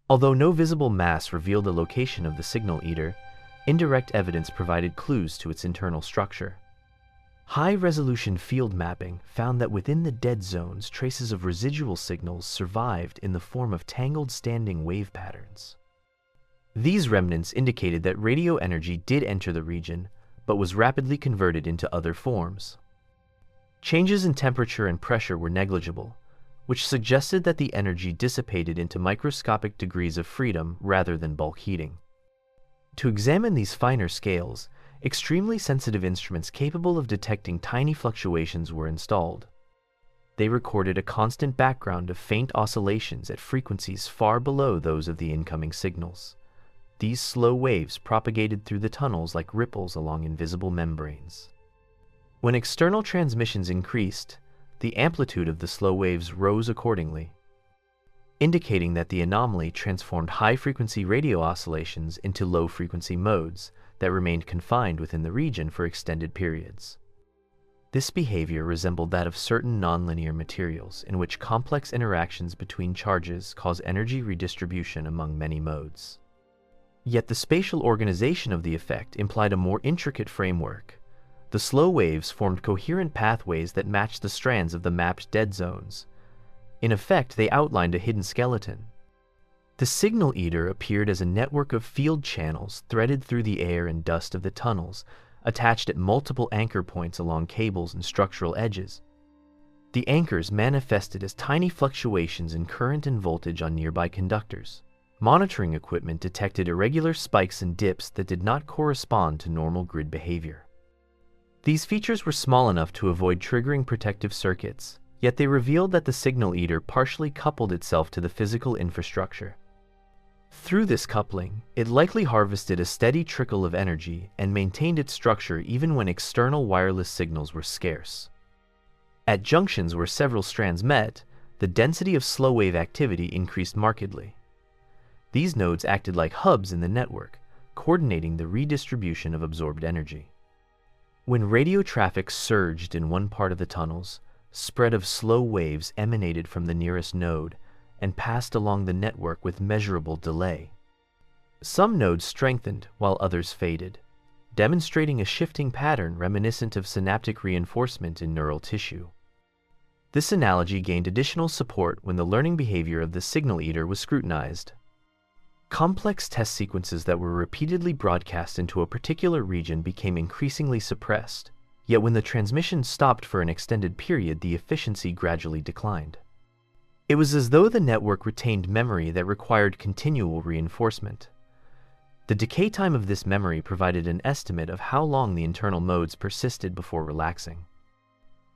Although no visible mass revealed the location of the signal eater, indirect evidence provided clues to its internal structure. High-resolution field mapping found that within the dead zones, traces of residual signals survived in the form of tangled standing wave patterns. These remnants indicated that radio energy did enter the region, but was rapidly converted into other forms. Changes in temperature and pressure were negligible, which suggested that the energy dissipated into microscopic degrees of freedom rather than bulk heating. To examine these finer scales, extremely sensitive instruments capable of detecting tiny fluctuations were installed. They recorded a constant background of faint oscillations at frequencies far below those of the incoming signals. These slow waves propagated through the tunnels like ripples along invisible membranes. When external transmissions increased, the amplitude of the slow waves rose accordingly, indicating that the anomaly transformed high-frequency radio oscillations into low-frequency modes that remained confined within the region for extended periods. This behavior resembled that of certain nonlinear materials in which complex interactions between charges cause energy redistribution among many modes. Yet the spatial organization of the effect implied a more intricate framework. The slow waves formed coherent pathways that matched the strands of the mapped dead zones. In effect, they outlined a hidden skeleton. The signal eater appeared as a network of field channels threaded through the air and dust of the tunnels, attached at multiple anchor points along cables and structural edges. The anchors manifested as tiny fluctuations in current and voltage on nearby conductors. Monitoring equipment detected irregular spikes and dips that did not correspond to normal grid behavior. These features were small enough to avoid triggering protective circuits, yet they revealed that the signal eater partially coupled itself to the physical infrastructure. Through this coupling, it likely harvested a steady trickle of energy and maintained its structure even when external wireless signals were scarce. At junctions where several strands met, the density of slow-wave activity increased markedly. These nodes acted like hubs in the network, coordinating the redistribution of absorbed energy. When radio traffic surged in one part of the tunnels, spread of slow waves emanated from the nearest node and passed along the network with measurable delay. Some nodes strengthened while others faded, demonstrating a shifting pattern reminiscent of synaptic reinforcement in neural tissue. This analogy gained additional support when the learning behavior of the signal eater was scrutinized. Complex test sequences that were repeatedly broadcast into a particular region became increasingly suppressed, yet when the transmission stopped for an extended period, the efficiency gradually declined. It was as though the network retained memory that required continual reinforcement. The decay time of this memory provided an estimate of how long the internal modes persisted before relaxing.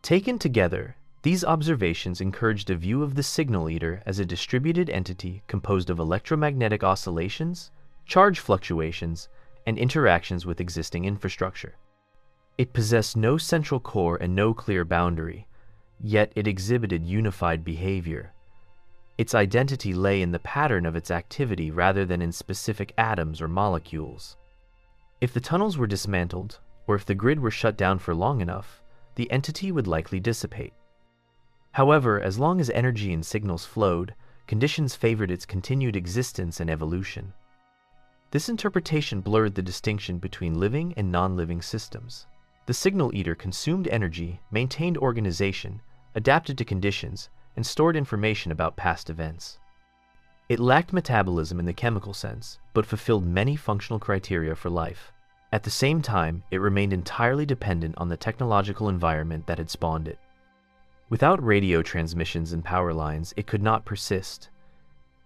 Taken together, these observations encouraged a view of the signal eater as a distributed entity composed of electromagnetic oscillations, charge fluctuations, and interactions with existing infrastructure. It possessed no central core and no clear boundary, yet it exhibited unified behavior. Its identity lay in the pattern of its activity rather than in specific atoms or molecules. If the tunnels were dismantled, or if the grid were shut down for long enough, the entity would likely dissipate. However, as long as energy and signals flowed, conditions favored its continued existence and evolution. This interpretation blurred the distinction between living and non-living systems. The signal eater consumed energy, maintained organization, adapted to conditions, and stored information about past events. It lacked metabolism in the chemical sense, but fulfilled many functional criteria for life. At the same time, it remained entirely dependent on the technological environment that had spawned it. Without radio transmissions and power lines, it could not persist.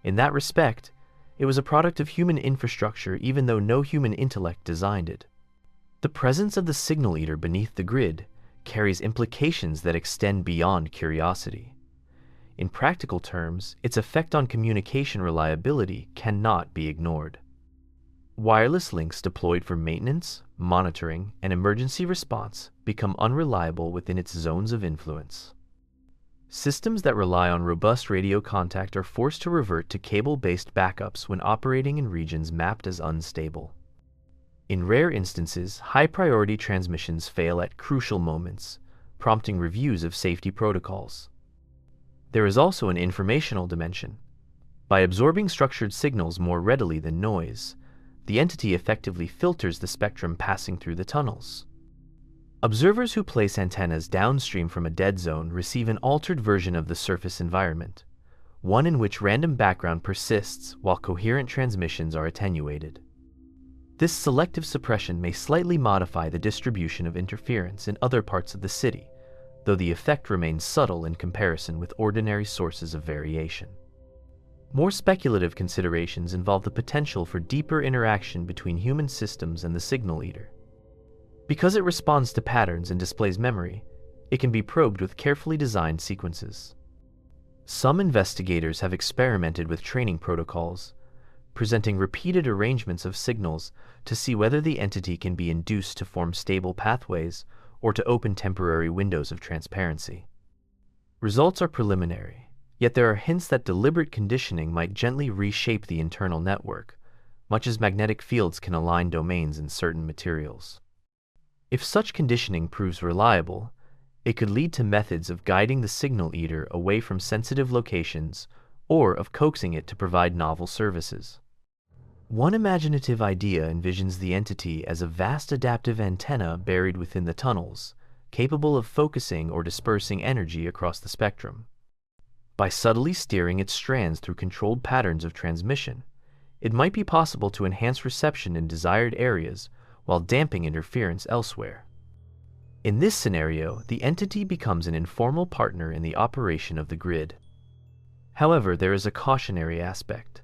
In that respect, it was a product of human infrastructure even though no human intellect designed it. The presence of the signal eater beneath the grid carries implications that extend beyond curiosity. In practical terms, its effect on communication reliability cannot be ignored. Wireless links deployed for maintenance, monitoring, and emergency response become unreliable within its zones of influence. Systems that rely on robust radio contact are forced to revert to cable-based backups when operating in regions mapped as unstable. In rare instances, high-priority transmissions fail at crucial moments, prompting reviews of safety protocols. There is also an informational dimension. By absorbing structured signals more readily than noise, the entity effectively filters the spectrum passing through the tunnels. Observers who place antennas downstream from a dead zone receive an altered version of the surface environment, one in which random background persists while coherent transmissions are attenuated. This selective suppression may slightly modify the distribution of interference in other parts of the city, though the effect remains subtle in comparison with ordinary sources of variation. More speculative considerations involve the potential for deeper interaction between human systems and the signal eater. Because it responds to patterns and displays memory, it can be probed with carefully designed sequences. Some investigators have experimented with training protocols, presenting repeated arrangements of signals to see whether the entity can be induced to form stable pathways or to open temporary windows of transparency. Results are preliminary, yet there are hints that deliberate conditioning might gently reshape the internal network, much as magnetic fields can align domains in certain materials. If such conditioning proves reliable, it could lead to methods of guiding the signal eater away from sensitive locations or of coaxing it to provide novel services. One imaginative idea envisions the entity as a vast adaptive antenna buried within the tunnels, capable of focusing or dispersing energy across the spectrum. By subtly steering its strands through controlled patterns of transmission, it might be possible to enhance reception in desired areas while damping interference elsewhere. In this scenario, the entity becomes an informal partner in the operation of the grid. However, there is a cautionary aspect.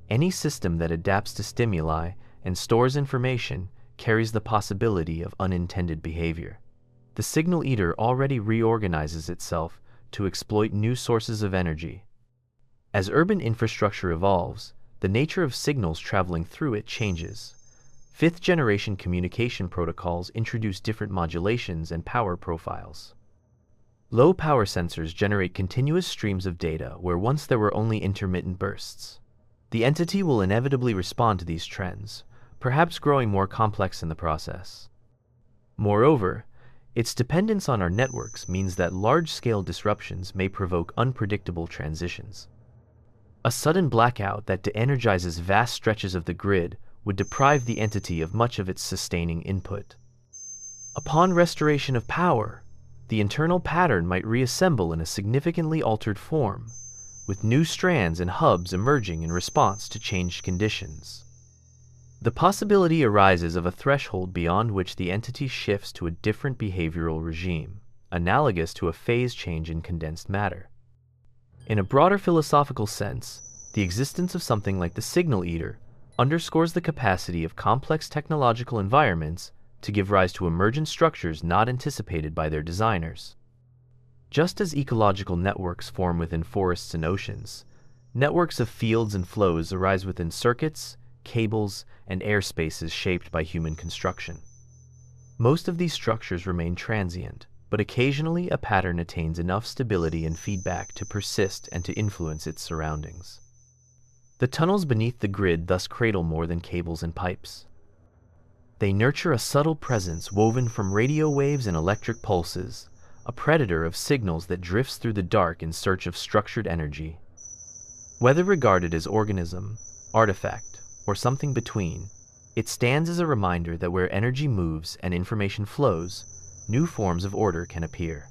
Any system that adapts to stimuli and stores information carries the possibility of unintended behavior. The signal eater already reorganizes itself to exploit new sources of energy. As urban infrastructure evolves, the nature of signals traveling through it changes. Fifth-generation communication protocols introduce different modulations and power profiles. Low-power sensors generate continuous streams of data where once there were only intermittent bursts. The entity will inevitably respond to these trends, perhaps growing more complex in the process. Moreover, its dependence on our networks means that large-scale disruptions may provoke unpredictable transitions. A sudden blackout that de-energizes vast stretches of the grid would deprive the entity of much of its sustaining input. Upon restoration of power, the internal pattern might reassemble in a significantly altered form, with new strands and hubs emerging in response to changed conditions. The possibility arises of a threshold beyond which the entity shifts to a different behavioral regime, analogous to a phase change in condensed matter. In a broader philosophical sense, the existence of something like the signal eater underscores the capacity of complex technological environments to give rise to emergent structures not anticipated by their designers. Just as ecological networks form within forests and oceans, networks of fields and flows arise within circuits, cables, and airspaces shaped by human construction. Most of these structures remain transient, but occasionally a pattern attains enough stability and feedback to persist and to influence its surroundings. The tunnels beneath the grid thus cradle more than cables and pipes. They nurture a subtle presence woven from radio waves and electric pulses, a predator of signals that drifts through the dark in search of structured energy. Whether regarded as organism, artifact, or something between, it stands as a reminder that where energy moves and information flows, new forms of order can appear.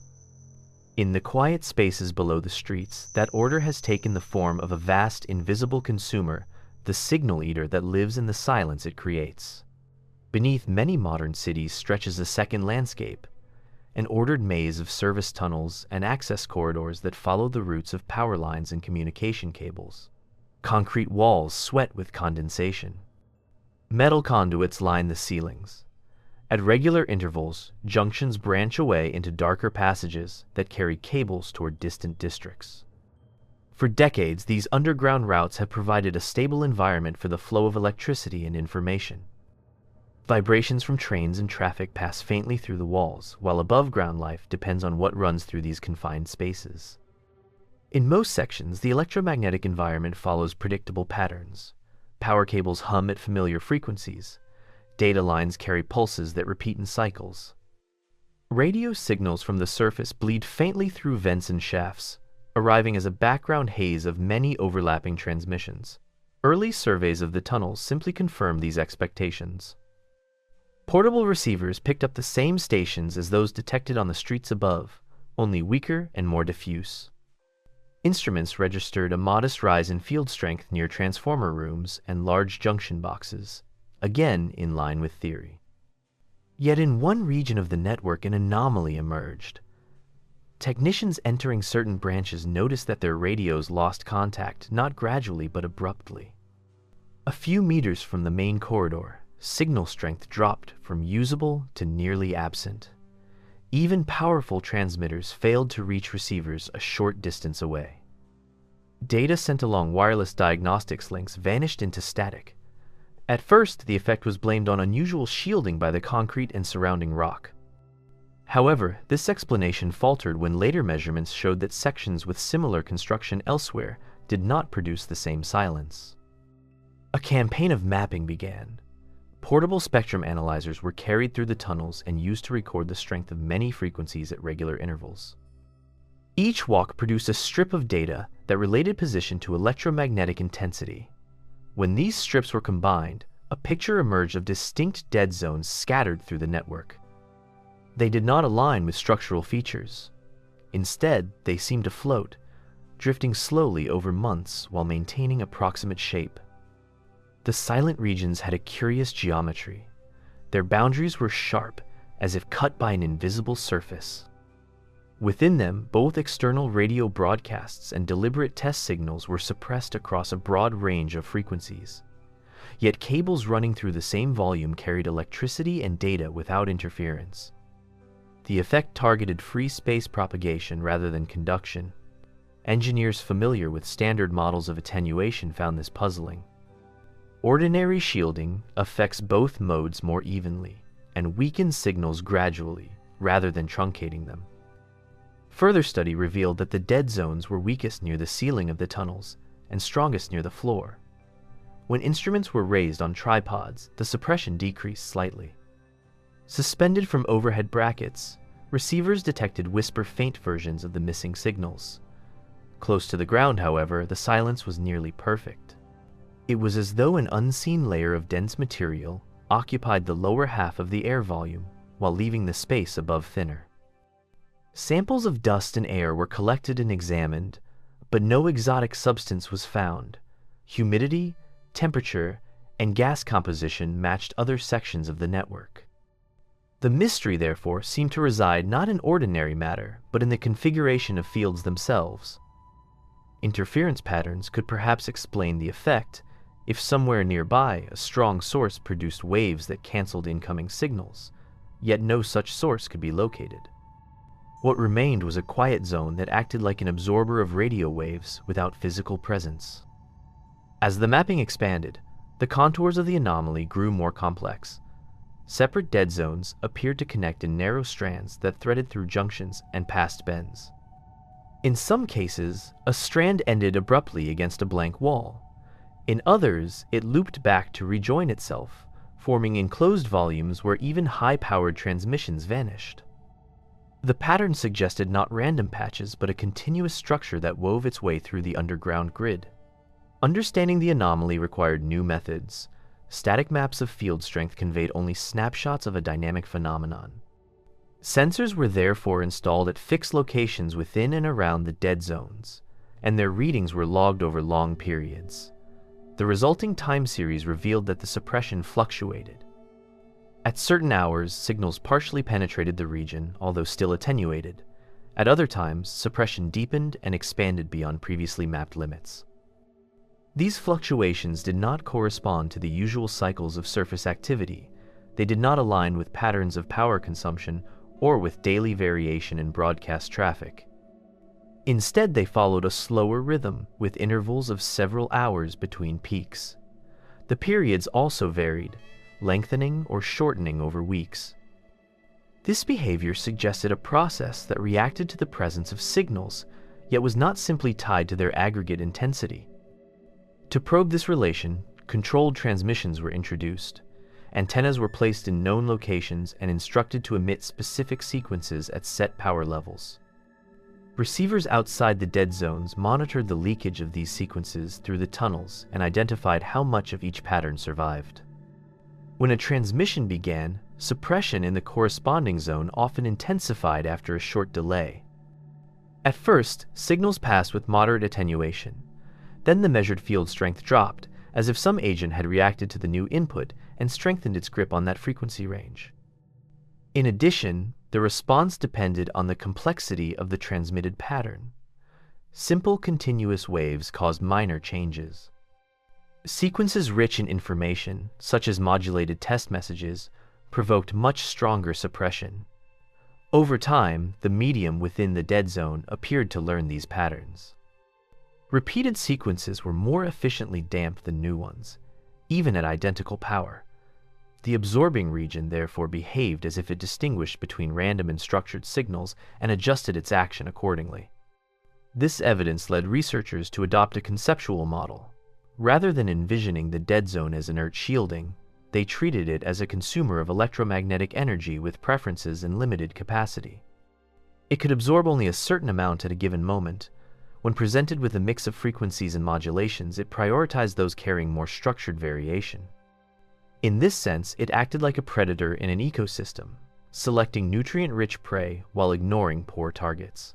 In the quiet spaces below the streets, that order has taken the form of a vast, invisible consumer, the signal eater that lives in the silence it creates. Beneath many modern cities stretches a second landscape, an ordered maze of service tunnels and access corridors that follow the routes of power lines and communication cables. Concrete walls sweat with condensation. Metal conduits line the ceilings. At regular intervals, junctions branch away into darker passages that carry cables toward distant districts. For decades, these underground routes have provided a stable environment for the flow of electricity and information. Vibrations from trains and traffic pass faintly through the walls, while above-ground life depends on what runs through these confined spaces. In most sections, the electromagnetic environment follows predictable patterns. Power cables hum at familiar frequencies. Data lines carry pulses that repeat in cycles. Radio signals from the surface bleed faintly through vents and shafts, arriving as a background haze of many overlapping transmissions. Early surveys of the tunnels simply confirmed these expectations. Portable receivers picked up the same stations as those detected on the streets above, only weaker and more diffuse. Instruments registered a modest rise in field strength near transformer rooms and large junction boxes, again in line with theory. Yet in one region of the network an anomaly emerged. Technicians entering certain branches noticed that their radios lost contact not gradually but abruptly. A few meters from the main corridor, signal strength dropped from usable to nearly absent. Even powerful transmitters failed to reach receivers a short distance away. Data sent along wireless diagnostics links vanished into static. At first, the effect was blamed on unusual shielding by the concrete and surrounding rock. However, this explanation faltered when later measurements showed that sections with similar construction elsewhere did not produce the same silence. A campaign of mapping began. Portable spectrum analyzers were carried through the tunnels and used to record the strength of many frequencies at regular intervals. Each walk produced a strip of data that related position to electromagnetic intensity. When these strips were combined, a picture emerged of distinct dead zones scattered through the network. They did not align with structural features. Instead, they seemed to float, drifting slowly over months while maintaining approximate shape. The silent regions had a curious geometry. Their boundaries were sharp, as if cut by an invisible surface. Within them, both external radio broadcasts and deliberate test signals were suppressed across a broad range of frequencies. Yet cables running through the same volume carried electricity and data without interference. The effect targeted free space propagation rather than conduction. Engineers familiar with standard models of attenuation found this puzzling. Ordinary shielding affects both modes more evenly and weakens signals gradually rather than truncating them. Further study revealed that the dead zones were weakest near the ceiling of the tunnels and strongest near the floor. When instruments were raised on tripods, the suppression decreased slightly. Suspended from overhead brackets, receivers detected whisper-faint versions of the missing signals. Close to the ground, however, the silence was nearly perfect. It was as though an unseen layer of dense material occupied the lower half of the air volume, while leaving the space above thinner. Samples of dust and air were collected and examined, but no exotic substance was found. Humidity, temperature, and gas composition matched other sections of the network. The mystery, therefore, seemed to reside not in ordinary matter, but in the configuration of fields themselves. Interference patterns could perhaps explain the effect if somewhere nearby a strong source produced waves that canceled incoming signals, yet no such source could be located. What remained was a quiet zone that acted like an absorber of radio waves without physical presence. As the mapping expanded, the contours of the anomaly grew more complex. Separate dead zones appeared to connect in narrow strands that threaded through junctions and past bends. In some cases, a strand ended abruptly against a blank wall. In others, it looped back to rejoin itself, forming enclosed volumes where even high-powered transmissions vanished. The pattern suggested not random patches, but a continuous structure that wove its way through the underground grid. Understanding the anomaly required new methods. Static maps of field strength conveyed only snapshots of a dynamic phenomenon. Sensors were therefore installed at fixed locations within and around the dead zones, and their readings were logged over long periods. The resulting time series revealed that the suppression fluctuated. At certain hours, signals partially penetrated the region, although still attenuated. At other times, suppression deepened and expanded beyond previously mapped limits. These fluctuations did not correspond to the usual cycles of surface activity. They did not align with patterns of power consumption or with daily variation in broadcast traffic. Instead, they followed a slower rhythm, with intervals of several hours between peaks. The periods also varied, lengthening or shortening over weeks. This behavior suggested a process that reacted to the presence of signals, yet was not simply tied to their aggregate intensity. To probe this relation, controlled transmissions were introduced. Antennas were placed in known locations and instructed to emit specific sequences at set power levels. Receivers outside the dead zones monitored the leakage of these sequences through the tunnels and identified how much of each pattern survived. When a transmission began, suppression in the corresponding zone often intensified after a short delay. At first, signals passed with moderate attenuation. Then the measured field strength dropped, as if some agent had reacted to the new input and strengthened its grip on that frequency range. In addition, the response depended on the complexity of the transmitted pattern. Simple continuous waves caused minor changes. Sequences rich in information, such as modulated test messages, provoked much stronger suppression. Over time, the medium within the dead zone appeared to learn these patterns. Repeated sequences were more efficiently damped than new ones, even at identical power. The absorbing region therefore behaved as if it distinguished between random and structured signals and adjusted its action accordingly. This evidence led researchers to adopt a conceptual model. Rather than envisioning the dead zone as inert shielding, they treated it as a consumer of electromagnetic energy with preferences and limited capacity. It could absorb only a certain amount at a given moment. When presented with a mix of frequencies and modulations, it prioritized those carrying more structured variation. In this sense, it acted like a predator in an ecosystem, selecting nutrient-rich prey while ignoring poor targets.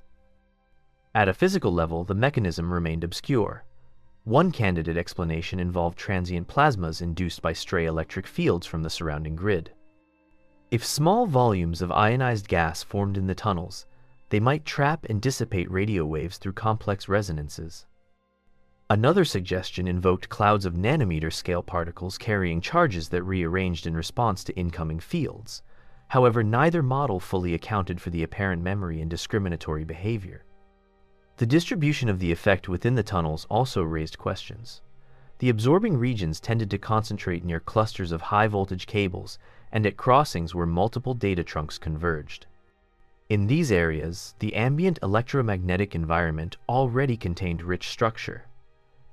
At a physical level, the mechanism remained obscure. One candidate explanation involved transient plasmas induced by stray electric fields from the surrounding grid. If small volumes of ionized gas formed in the tunnels, they might trap and dissipate radio waves through complex resonances. Another suggestion invoked clouds of nanometer-scale particles carrying charges that rearranged in response to incoming fields. However, neither model fully accounted for the apparent memory and discriminatory behavior. The distribution of the effect within the tunnels also raised questions. The absorbing regions tended to concentrate near clusters of high-voltage cables and at crossings where multiple data trunks converged. In these areas, the ambient electromagnetic environment already contained rich structure.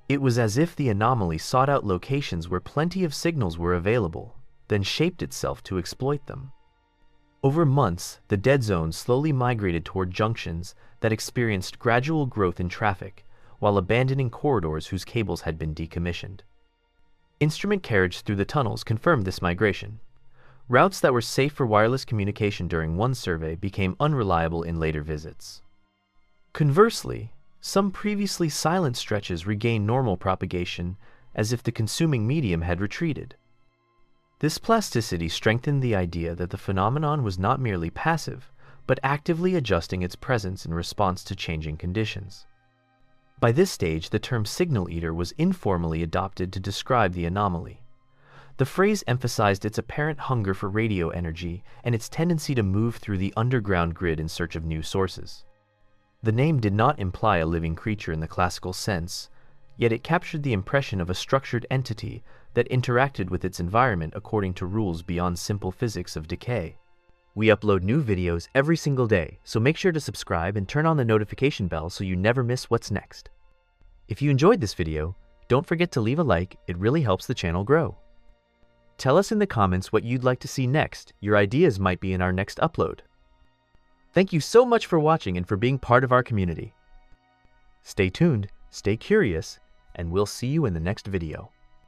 It was as if the anomaly sought out locations where plenty of signals were available, then shaped itself to exploit them. Over months, the dead zone slowly migrated toward junctions that experienced gradual growth in traffic, while abandoning corridors whose cables had been decommissioned. Instrument carriage through the tunnels confirmed this migration. Routes that were safe for wireless communication during one survey became unreliable in later visits. Conversely, some previously silent stretches regained normal propagation as if the consuming medium had retreated. This plasticity strengthened the idea that the phenomenon was not merely passive, but actively adjusting its presence in response to changing conditions. By this stage, the term signal eater was informally adopted to describe the anomaly. The phrase emphasized its apparent hunger for radio energy and its tendency to move through the underground grid in search of new sources. The name did not imply a living creature in the classical sense, yet it captured the impression of a structured entity that interacted with its environment according to rules beyond simple physics of decay. We upload new videos every single day, so make sure to subscribe and turn on the notification bell so you never miss what's next. If you enjoyed this video, don't forget to leave a like, it really helps the channel grow. Tell us in the comments what you'd like to see next. Your ideas might be in our next upload. Thank you so much for watching and for being part of our community. Stay tuned, stay curious, and we'll see you in the next video.